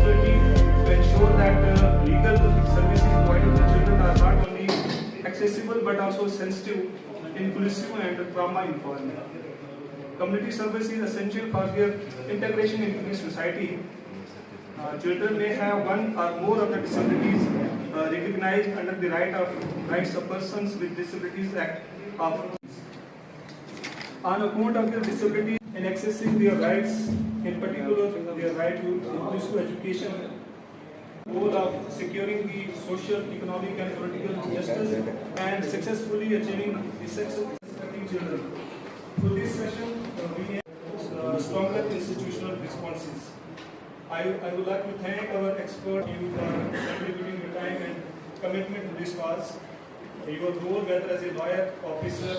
responsibility to ensure that legal services provided to children are not only accessible but also sensitive, inclusive and trauma-informed. Community service is essential for their integration into the society. Children may have one or more of the disabilities recognized under the Rights of Persons with Disabilities Act of. On account of their disability in accessing their rights, in particular their right to inclusive education, goal of securing the social, economic and political justice and successfully achieving the success of children. Through this session, we have stronger institutional responses. I would like to thank our expert you for contributing your time and commitment to this cause. Your role, whether as a lawyer, officer,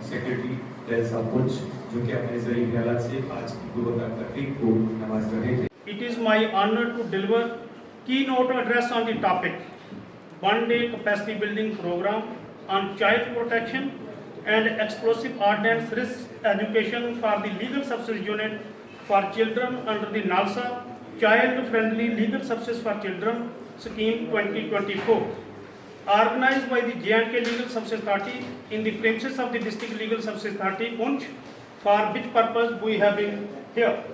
secretary Teresa Poonch जो कि अपने जरिए ख्यालात से आज की गुरुवार तकरीब को नवाज रहे थे. It is my honor to deliver keynote address on the topic one-day capacity building program on child protection and explosive ordnance risk education for the legal services unit for children under the NALSA Child Friendly Legal Services for Children Scheme 2024. Organized by the J&K Legal Services Authority in the premises of the District Legal Services Authority, Punch, for which purpose we have been here.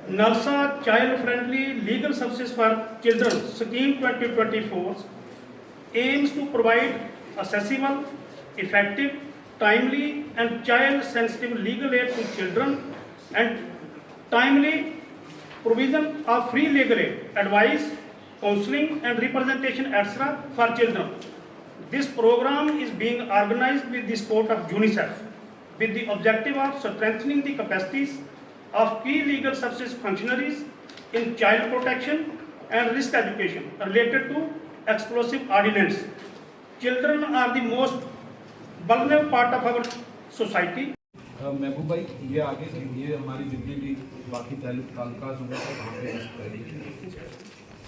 NALSA Child Friendly Legal Services for Children Scheme 2024 aims to provide accessible, effective, timely and child-sensitive legal aid to children and timely provision of free legal aid, advice, counseling and representation etc. for children. This program is being organized with the support of UNICEF with the objective of strengthening the capacities of key legal services functionaries in child protection and risk education related to explosive ordnance. Children are the most vulnerable part of our society. महबूब भाई ये आगे ये हमारी जितनी भी बाकी ताल्लुकात होंगे सब वहाँ पे लिस्ट करेंगे.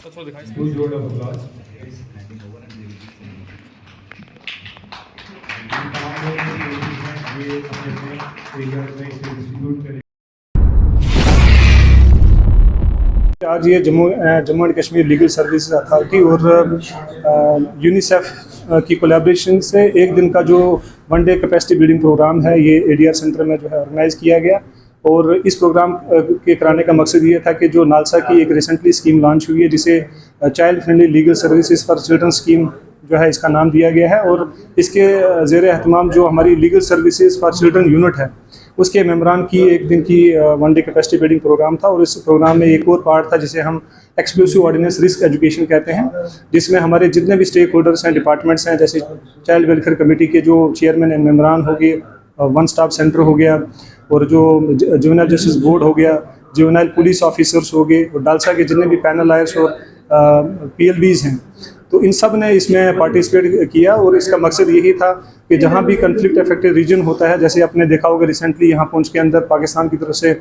Good round of applause. ये अपने एरियाज में इसे डिस्ट्रीब्यूट करें. आज ये Jammu and Kashmir legal services authority और यूनिसेफ की कोलैबोरेशन से एक दिन का जो one day capacity building programme है ये एडीआर सेंटर में जो है ऑर्गेनाइज़ किया गया. और इस प्रोग्राम के कराने का मकसद ये था कि जो नालसा की एक रिसेंटली स्कीम लॉन्च हुई है जिसे child friendly legal services for children scheme जो है इसका नाम दिया गया है. और इसके ज़ेर एहतमाम जो हमारी legal services for children unit है उसके मेम्बरान की एक दिन की one day capacity building programme था. और इस प्रोग्राम में एक और पार्ट था जिसे हम एक्सक्लूसिव ऑर्डिनेंस रिस्क एजुकेशन कहते हैं, जिसमें हमारे जितने भी स्टेक होल्डर्स हैं, डिपार्टमेंट्स हैं, जैसे चाइल्ड वेलफेयर कमेटी के जो चेयरमैन एंड मेम्बरान हो गए, वन स्टॉप सेंटर हो गया और जो जुवेनाइल जस्टिस बोर्ड हो गया, जुवेनाइल पुलिस ऑफिसर्स हो गए और डालसा के जितने भी पैनल लायर्स और PLBs हैं, तो इन सब ने इसमें पार्टिसिपेट किया. और इसका मकसद यही था कि जहाँ भी कन्फ्लिक्ट अफेक्टेड रीजन होता है, जैसे आपने देखा होगा रिसेंटली यहाँ पुंछ के अंदर पाकिस्तान की तरफ से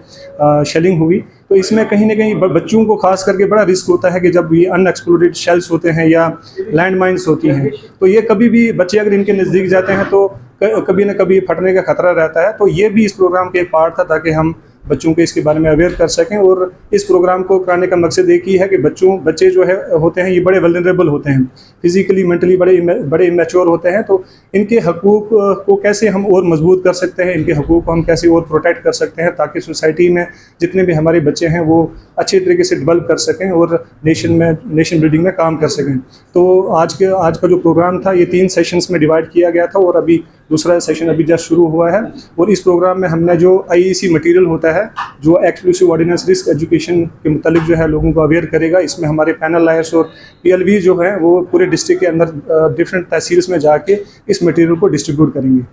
शेलिंग हुई, तो इसमें कहीं ना कहीं बच्चों को खास करके बड़ा रिस्क होता है कि जब ये अनएक्सप्लोडेड शेल्स होते हैं या लैंड माइन्स होती हैं, तो ये कभी भी बच्चे अगर इनके नज़दीक जाते हैं तो कभी ना कभी फटने का खतरा रहता है. तो ये भी इस प्रोग्राम के एक पार्ट था ताकि हम बच्चों को इसके बारे में अवेयर कर सकें. और इस प्रोग्राम को कराने का मकसद एक ही है कि बच्चे जो है होते हैं ये बड़े वल्नरेबल होते हैं, फिजिकली मेंटली बड़े इमेच्योर होते हैं. तो इनके हकूक़ को कैसे हम और मजबूत कर सकते हैं, इनके हकूक़ को हम कैसे और प्रोटेक्ट कर सकते हैं ताकि सोसाइटी में जितने भी हमारे बच्चे हैं वो अच्छे तरीके से डेवलप कर सकें और नेशन बिल्डिंग में काम कर सकें. तो आज का जो प्रोग्राम था ये 3 सेशंस में डिवाइड किया गया था और अभी दूसरा सेशन अभी जस्ट शुरू हुआ है. और इस प्रोग्राम में हमने जो IEC मटेरियल होता है जो एक्सक्लूसिव ऑर्डिनेंस रिस्क एजुकेशन के मुतालिक जो है लोगों को अवेयर करेगा, इसमें हमारे पैनल लायर्स और PLB जो है वो पूरे डिस्ट्रिक्ट के अंदर डिफरेंट तहसील्स में जाके इस मटेरियल को डिस्ट्रीब्यूट करेंगे.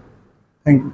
Thank you.